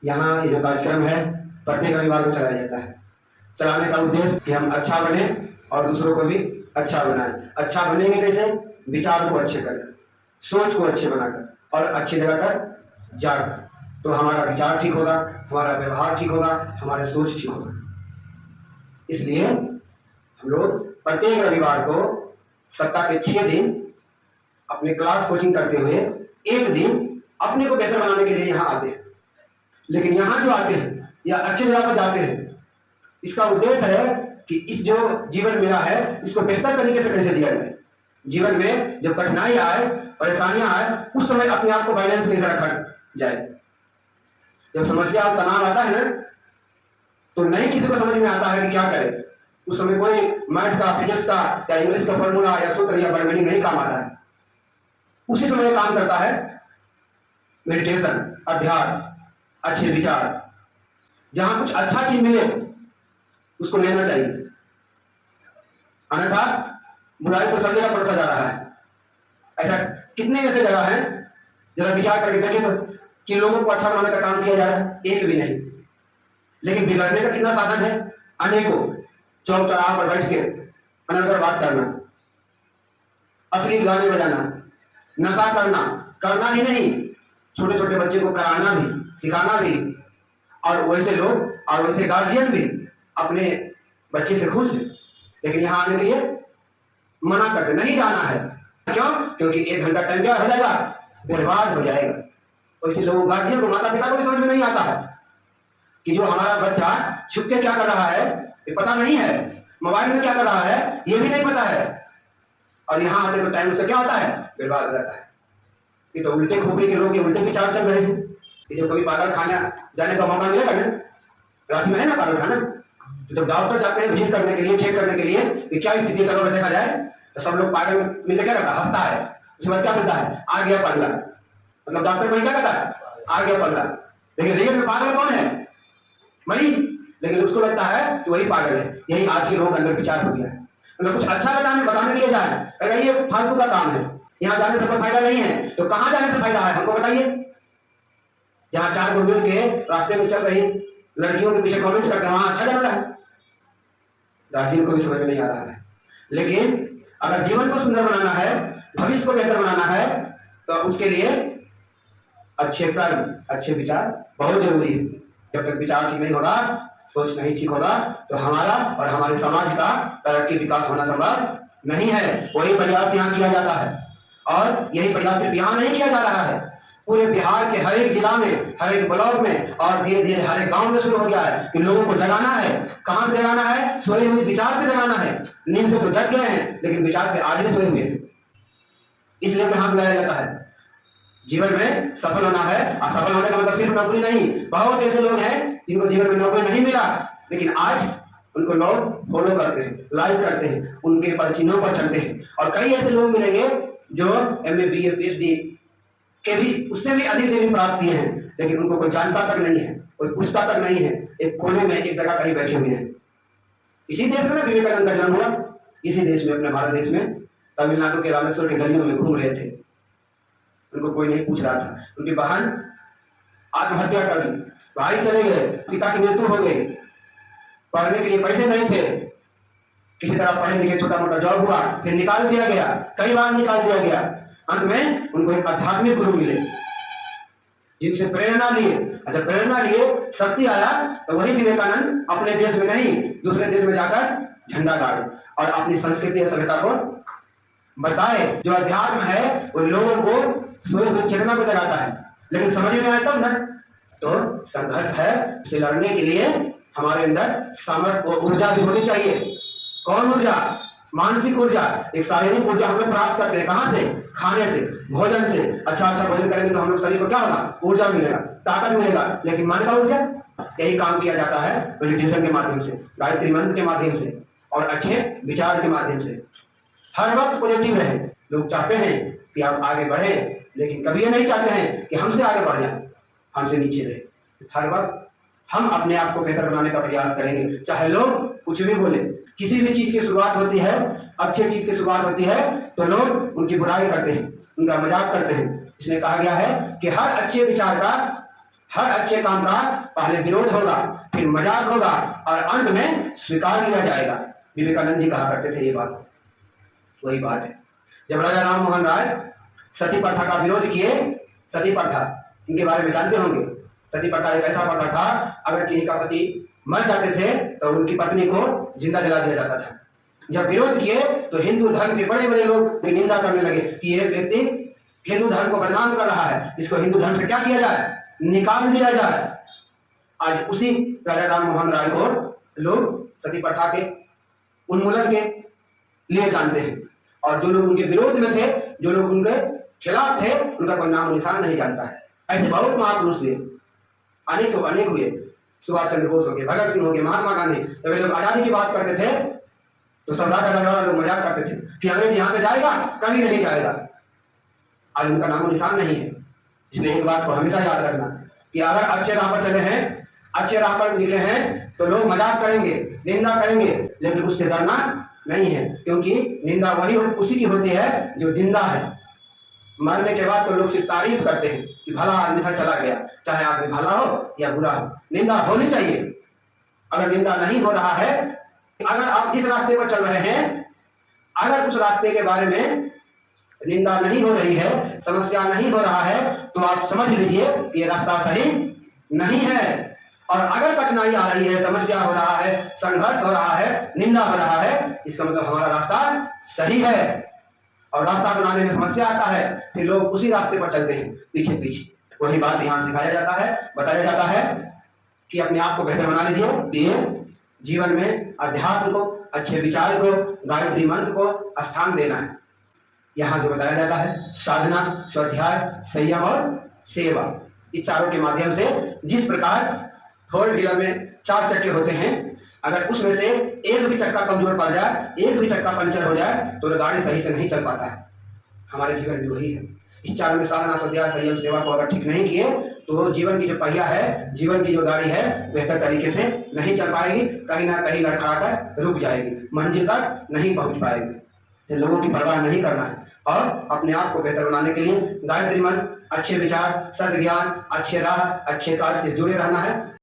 यहाँ ये जो कार्यक्रम है प्रत्येक रविवार को चलाया जाता है। चलाने का उद्देश्य कि हम अच्छा बने और दूसरों को भी अच्छा बनाएं। अच्छा बनेंगे कैसे? विचार को अच्छे कर, सोच को अच्छे बनाकर और अच्छी जगह पर जाकर, तो हमारा विचार ठीक होगा, हमारा व्यवहार ठीक होगा, हमारे सोच ठीक होगा। इसलिए हम लोग प्रत्येक रविवार को सप्ताह के 6 दिन अपने क्लास कोचिंग करते हुए एक दिन अपने को बेहतर बनाने के लिए यहाँ आते हैं। लेकिन यहाँ जो आते हैं या अच्छे जगह पर जाते हैं, इसका उद्देश्य है कि इस जो जीवन मेरा है इसको बेहतर तरीके से कैसे दिया जाए। जीवन में जब कठिनाई आए, परेशानियां आए, उस समय अपने आप को बैलेंस कैसे रखा जाए। जब समस्या और तनाव आता है ना, तो नहीं किसी को समझ में आता है कि क्या करे। उस समय कोई मैथ का, फिजिक्स का या इंग्लिश का फॉर्मूला या सूत्र या बर्मेनी नहीं काम आता है। उसी समय काम करता है मेडिटेशन, अध्यात्म, अच्छे विचार। जहां कुछ अच्छा चीज मिले उसको लेना चाहिए, अन्यथा बुराई तो सब जगह परोसा जा रहा है। ऐसा कितने ऐसे जगह हैं, जरा विचार करके देखें तो, कि लोगों को अच्छा बनाने का काम किया जा रहा है, एक भी नहीं। लेकिन बिगड़ने का कितना साधन है, अनेकों। चौक चौराहा पर बैठ के अनर्गल बात करना, अश्लील गाने बजाना, नशा करना ही नहीं, छोटे छोटे बच्चे को कराना भी, सिखाना भी। और वैसे लोग और वैसे गार्जियन भी अपने बच्चे से खुश है, लेकिन यहाँ आने के लिए मना करते, नहीं जाना है। क्यों? क्योंकि 1 घंटा टाइम क्या हो जाएगा, बर्बाद हो जाएगा। वैसे लोगों, गार्जियन को, माता पिता को भी समझ में नहीं आता है कि जो हमारा बच्चा छुप के क्या कर रहा है ये पता नहीं है, मोबाइल में क्या कर रहा है ये भी नहीं पता है, और यहाँ आते तो टाइम उसका क्या होता है, बर्बाद हो जाता है। ये तो उल्टे खोपड़ी के लोग, ये उल्टे विचार चल रहे हैं। ये जब कभी पागल खाना जाने का मौका मिलेगा ना, रांची में है ना पागल खाना, तो जब डॉक्टर जाते हैं विजिट करने के लिए, चेक करने के लिए कि क्या स्थिति है, चलो देखा जाए, तो सब लोग पागल मिलकर क्या करता है, हंसता है। उसके बाद क्या मिलता है, आ गया पगला। मतलब डॉक्टर वही क्या कहता है, आ गया पगला। लेकिन रियल में पागल कौन है, मरीज। लेकिन उसको लगता है कि वही पागल है। यही आज के लोगों के अंदर विचार हो गया है। मतलब कुछ अच्छा बताने के लिए जाए, अगर ये फालतू का काम है, यहाँ जाने से कोई फायदा नहीं है, तो कहाँ जाने से फायदा है हमको बताइए। जहाँ 4 लोग मिल के रास्ते में चल रही लड़कियों के पीछे कमेंट करते हैं, वहां अच्छा लग रहा है। गार्जियन को भी समझ में नहीं आ रहा है। लेकिन अगर जीवन को सुंदर बनाना है, भविष्य को बेहतर बनाना है, तो उसके लिए अच्छे कर्म, अच्छे विचार बहुत जरूरी है। जब तक विचार ठीक नहीं होगा, सोच नहीं ठीक होगा, तो हमारा और हमारे समाज का तरक्की विकास होना संभव नहीं है। वही प्रयास यहाँ किया जाता है, और यही प्रयास सिर्फ यहाँ नहीं किया जा रहा है, पूरे बिहार के हर एक जिला में, हर एक ब्लॉक में, और धीरे धीरे हर एक गांव में शुरू हो गया है कि लोगों को जगाना है। कहां से जगाना है, सोए हुए विचार से जगाना है। नींद से तो जग गए हैं, लेकिन विचार से आज भी सोए हुए हैं। इसलिए यहाँ बुलाया जाता है। जीवन में सफल होना है, और सफल होने का मतलब सिर्फ नौकरी नहीं। बहुत ऐसे लोग हैं जिनको जीवन में नौकरी नहीं मिला, लेकिन आज उनको लोग फॉलो करते हैं, लाइक करते हैं, उनके परिचिनों पर चलते हैं। और कई ऐसे लोग मिलेंगे जो MA BA PhD के भी, उससे भी अधिक डिग्री प्राप्त किए हैं, लेकिन उनको कोई जानता तक नहीं है, कोई पूछता तक नहीं है। एक कोने में एक जगह कहीं बैठे हुए हैं। इसी देश में ना विवेकानंद का जन्म हुआ, इसी देश में, अपने भारत देश में, तमिलनाडु के रामेश्वर के गलियों में घूम रहे थे। उनको कोई नहीं पूछ रहा था। उनकी बहन आत्महत्या कर ली, भाई चले गए, पिता की मृत्यु हो गई, पढ़ने के लिए पैसे नहीं थे, किसी तरह पढ़े लिखे, छोटा मोटा जॉब हुआ, फिर निकाल दिया गया, कई बार निकाल दिया गया। अंत में उनको एक आध्यात्मिक गुरु मिले जिनसे प्रेरणा लिए। जब प्रेरणा लिए, शक्ति आया, तो वही विवेकानंद अपने देश में नहीं, दूसरे देश में जाकर झंडा गाड़े और अपनी संस्कृति और सभ्यता को बताए। जो अध्यात्म है वो लोगों को सोए हुए चेतना को जगाता है, लेकिन समझ में आए तब ना। तो संघर्ष है, उसे लड़ने के लिए हमारे अंदर सामर्थ्य और ऊर्जा भी होनी चाहिए। कौन ऊर्जा? मानसिक ऊर्जा। एक शारीरिक ऊर्जा हम लोग प्राप्त करते हैं, कहां से? खाने से, भोजन से। अच्छा भोजन करेंगे तो हम लोग शरीर को क्या होगा, ऊर्जा मिलेगा, ताकत मिलेगा। लेकिन मन का ऊर्जा, यही काम किया जाता है मेडिटेशन के माध्यम से, गायत्री मंत्र के माध्यम से, और अच्छे विचार के माध्यम से। हर वक्त पॉजिटिव रहे। लोग चाहते हैं कि आप आगे बढ़े, लेकिन कभी ये नहीं चाहते हैं कि हमसे आगे बढ़ जाए, हमसे नीचे रहे। हर वक्त हम अपने आप को बेहतर बनाने का प्रयास करेंगे, चाहे लोग कुछ भी बोले। किसी भी चीज की शुरुआत होती है, अच्छी चीज की शुरुआत होती है, तो लोग उनकी बुराई करते हैं, उनका मजाक करते हैं। इसमें कहा गया है कि हर अच्छे विचार का हर अच्छे काम का पहले विरोध होगा, फिर मजाक होगा और अंत में स्वीकार किया जाएगा। विवेकानंद जी कहा करते थे ये बात, वही बात है। जब राजा राम मोहन राय सती प्रथा का विरोध किए, सती प्रथा इनके बारे में जानते होंगे। सती प्रथा एक ऐसा प्रथा था, अगर किसी का पति मर जाते थे तो उनकी पत्नी को जिंदा जला दिया जाता था। जब विरोध किए तो हिंदू धर्म के बड़े बड़े लोग निंदा करने लगे कि ये व्यक्ति हिंदू धर्म को बदनाम कर रहा है, इसको हिंदू धर्म से क्या किया जाए, निकाल दिया जाए। आज उसी राजा राम मोहन राय को लोग सती प्रथा के उन्मूलन के लिए जानते हैं, और जो लोग उनके विरोध में थे, जो लोग उनके खिलाफ थे, उनका कोई नाम निशान नहीं जानता है। ऐसे बहुत महापुरुष हुए, अनेक हुए। सुभाष चंद्र बोस हो गए, भगत सिंह हो गए, महात्मा गांधी। जब ये लोग आजादी की बात करते थे तो सब राजा लोग मजाक करते थे कि अंग्रेज यहां से जाएगा, कभी नहीं जाएगा। आज उनका नामो निशान नहीं है। इसलिए एक बात को हमेशा याद रखना कि अगर अच्छे राह पर चले हैं, अच्छे राह पर निकले हैं, तो लोग मजाक करेंगे, निंदा करेंगे, लेकिन उससे डरना नहीं है, क्योंकि निंदा वही उसी की होती है जो जिंदा है। मरने के बाद तो लोग सिर्फ तारीफ करते हैं कि भला आदमी था, चला गया। चाहे आदमी भला हो या बुरा हो, निंदा होनी चाहिए। अगर निंदा नहीं हो रहा है, अगर आप जिस रास्ते पर चल रहे हैं, अगर उस रास्ते के बारे में निंदा नहीं हो रही है, समस्या नहीं हो रहा है, तो आप समझ लीजिए कि ये रास्ता सही नहीं है। और अगर कठिनाई आ रही है, समस्या हो रहा है, संघर्ष हो रहा है, निंदा हो रहा है, इसका मतलब हमारा रास्ता सही है। और रास्ता बनाने में समस्या आता है, फिर लोग उसी रास्ते पर चलते हैं पीछे पीछे। वही बात यहाँ सिखाया जाता है, बताया जाता है कि अपने आप को बेहतर बना लीजिए। जीवन में अध्यात्म को, अच्छे विचार को, गायत्री मंत्र को स्थान देना है। यहाँ जो बताया जाता है, साधना, स्वाध्याय, संयम और सेवा, इस चारों के माध्यम से जिस प्रकार 4 व्हीलर में 4 चक्के होते हैं, अगर उसमें से एक भी चक्का कमजोर पड़ जाए, एक भी चक्का पंचर हो जाए, तो गाड़ी सही से नहीं चल पाता है। हमारे जीवन में वही है। इस चारों में साधना, स्वाध्याय, संयम, सेवा को अगर ठीक नहीं किए तो जीवन की जो पहिया है, जीवन की जो गाड़ी है, बेहतर तरीके से नहीं चल पाएगी, कहीं ना कहीं लड़खड़ा कर रुक जाएगी, मंजिल तक नहीं पहुंच पाएगी। तो लोगों की परवाह नहीं करना है और अपने आप को बेहतर बनाने के लिए गायत्री मंत्र, अच्छे विचार, सद् ज्ञान, अच्छे राह, अच्छे कार्य से जुड़े रहना है।